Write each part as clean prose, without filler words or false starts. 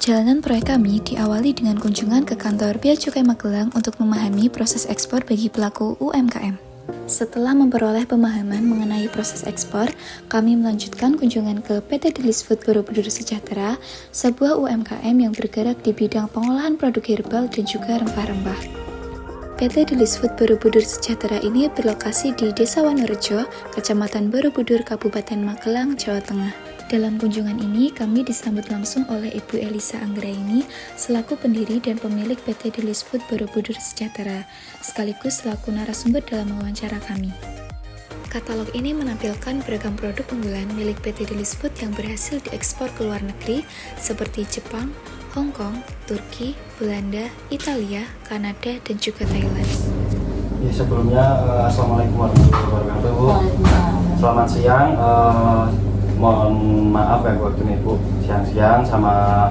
Perjalanan proyek kami diawali dengan kunjungan ke kantor Bea Cukai Magelang untuk memahami proses ekspor bagi pelaku UMKM. Setelah memperoleh pemahaman mengenai proses ekspor, kami melanjutkan kunjungan ke PT Delis Food Borobudur Sejahtera, sebuah UMKM yang bergerak di bidang pengolahan produk herbal dan juga rempah-rempah. PT Delis Food Borobudur Sejahtera ini berlokasi di Desa Wonorejo, Kecamatan Borobudur, Kabupaten Magelang, Jawa Tengah. Dalam kunjungan ini, kami disambut langsung oleh Ibu Elisa Anggraini selaku pendiri dan pemilik PT Delis Food Borobudur Sejahtera, sekaligus selaku narasumber dalam wawancara kami. Katalog ini menampilkan beragam produk unggulan milik PT Delis Food yang berhasil diekspor ke luar negeri seperti Jepang, Hong Kong, Turki, Belanda, Italia, Kanada, dan juga Thailand. Ya, sebelumnya, Assalamualaikum warahmatullahi wabarakatuh. Selamat siang. Mohon maaf ya waktunya Ibu, siang-siang sama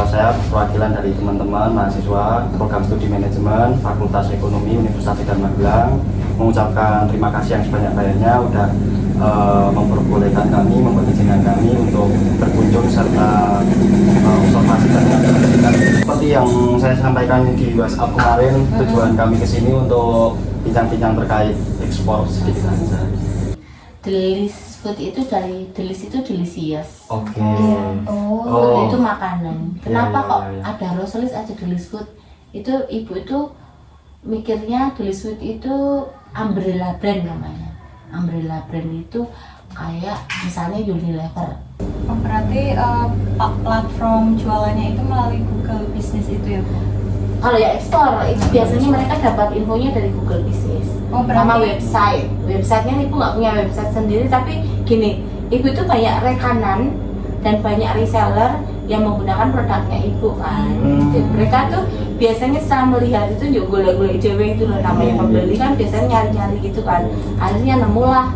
saya perwakilan dari teman-teman mahasiswa program studi manajemen Fakultas Ekonomi Universitas Negeri Magelang mengucapkan terima kasih yang sebanyak-banyaknya udah memperbolehkan kami, mengizinkan kami untuk berkunjung serta observasi dan menyaksikan. Seperti yang saya sampaikan di WhatsApp kemarin, tujuan kami ke sini untuk bincang-bincang terkait ekspor sedikit saja. Delis Food itu dari Delis itu delicious. Oke. Itu makanan. Kenapa kok ada Roselis aja Delis Food? Itu ibu itu mikirnya Delis Food itu umbrella brand namanya. Umbrella brand itu kayak misalnya Unilever. Berarti platform jualannya itu melalui Google Business itu ya Bu? Kalau ya ekspor itu biasanya mereka dapat infonya dari Google Business. Sama website. Websitenya ibu nggak punya website sendiri, tapi gini, ibu itu banyak rekanan dan banyak reseller yang menggunakan produknya ibu kan. Mereka tuh biasanya setelah melihat itu juga golek-golek dewe itu loh, namanya pembeli kan biasanya nyari-nyari gitu kan. Akhirnya nemulah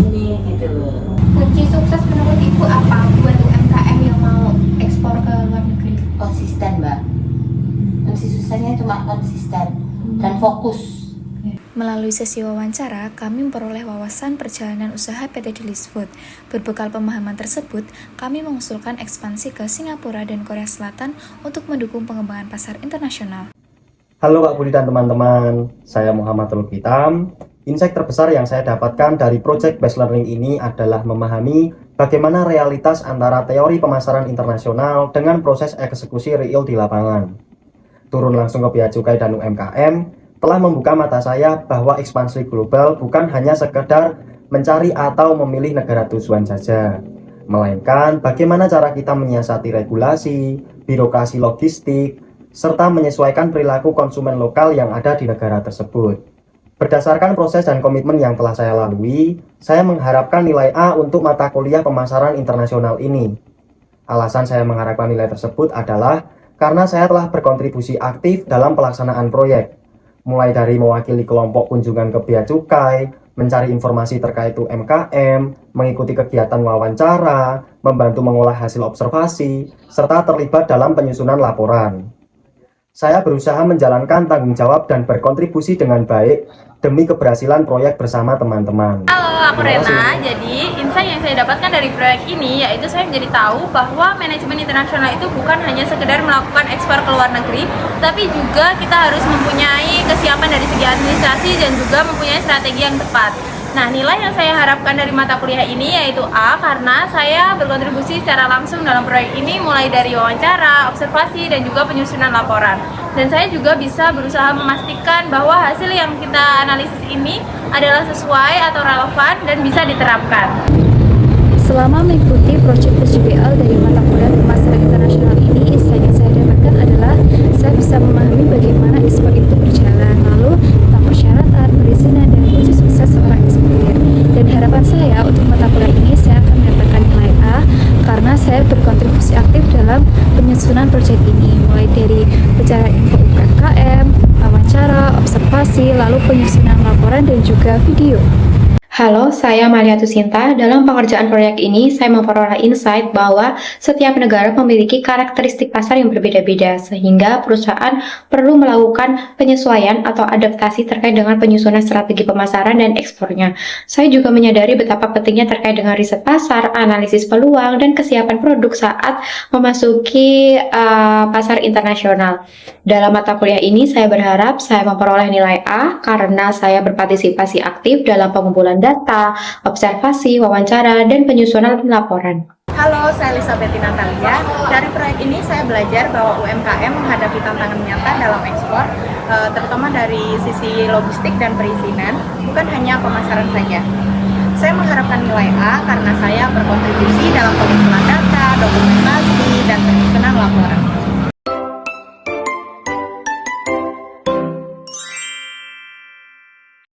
ini gitu loh. Kunci sukses menurut ibu apa buat UMKM yang mau ekspor ke luar negeri? Konsisten, Mbak. Kunci suksesnya cuma konsisten dan fokus. Melalui sesi wawancara, kami memperoleh wawasan perjalanan usaha PT Delis Food. Berbekal pemahaman tersebut, kami mengusulkan ekspansi ke Singapura dan Korea Selatan untuk mendukung pengembangan pasar internasional. Halo Pak Budi dan teman-teman, saya Muhammad Hitam. Insight terbesar yang saya dapatkan dari Project Based Learning ini adalah memahami bagaimana realitas antara teori pemasaran internasional dengan proses eksekusi real di lapangan. Turun langsung ke Bea Cukai dan UMKM telah membuka mata saya bahwa ekspansi global bukan hanya sekedar mencari atau memilih negara tujuan saja, melainkan bagaimana cara kita menyiasati regulasi, birokrasi logistik, serta menyesuaikan perilaku konsumen lokal yang ada di negara tersebut. Berdasarkan proses dan komitmen yang telah saya lalui, saya mengharapkan nilai A untuk mata kuliah pemasaran internasional ini. Alasan saya mengharapkan nilai tersebut adalah karena saya telah berkontribusi aktif dalam pelaksanaan proyek, mulai dari mewakili kelompok kunjungan ke Bea Cukai, mencari informasi terkait UMKM, mengikuti kegiatan wawancara, membantu mengolah hasil observasi, serta terlibat dalam penyusunan laporan. Saya berusaha menjalankan tanggung jawab dan berkontribusi dengan baik demi keberhasilan proyek bersama teman-teman. Halo, aku Rena. Jadi, insight yang saya dapatkan dari proyek ini yaitu saya menjadi tahu bahwa manajemen internasional itu bukan hanya sekedar melakukan ekspor ke luar negeri, tapi juga kita harus mempunyai kesiapan dari segi administrasi dan juga mempunyai strategi yang tepat. Nah, nilai yang saya harapkan dari mata kuliah ini yaitu A, karena saya berkontribusi secara langsung dalam proyek ini mulai dari wawancara, observasi, dan juga penyusunan laporan. Dan saya juga bisa berusaha memastikan bahwa hasil yang kita analisis ini adalah sesuai atau relevan dan bisa diterapkan. Selama mengikuti proyek SJBL dari mata kuliah pemasaran internasional ini, insight yang saya dapatkan adalah saya bisa memahami bagaimana ekspor itu berjalan, lalu tentang persyaratan, perizinan, dan kunci sukses seorang eksportir. Dan harapan saya untuk mata kuliah ini saya akan mendapatkan nilai A karena saya berkontribusi aktif dalam penyusunan proyek ini, mulai dari bicara info UMKM, wawancara, observasi, lalu penyusunan laporan dan juga video. Halo, saya Malia Tusinta. Dalam pengerjaan proyek ini, saya memperoleh insight bahwa setiap negara memiliki karakteristik pasar yang berbeda-beda, sehingga perusahaan perlu melakukan penyesuaian atau adaptasi terkait dengan penyusunan strategi pemasaran dan ekspornya. Saya juga menyadari betapa pentingnya terkait dengan riset pasar, analisis peluang, dan kesiapan produk saat memasuki pasar internasional. Dalam mata kuliah ini, saya berharap saya memperoleh nilai A karena saya berpartisipasi aktif dalam pengumpulan data, observasi, wawancara, dan penyusunan laporan. Halo, saya Elizabeth Natalia. Dari proyek ini saya belajar bahwa UMKM menghadapi tantangan nyata dalam ekspor, terutama dari sisi logistik dan perizinan, bukan hanya pemasaran saja. Saya mengharapkan nilai A karena saya berkontribusi dalam pengumpulan data,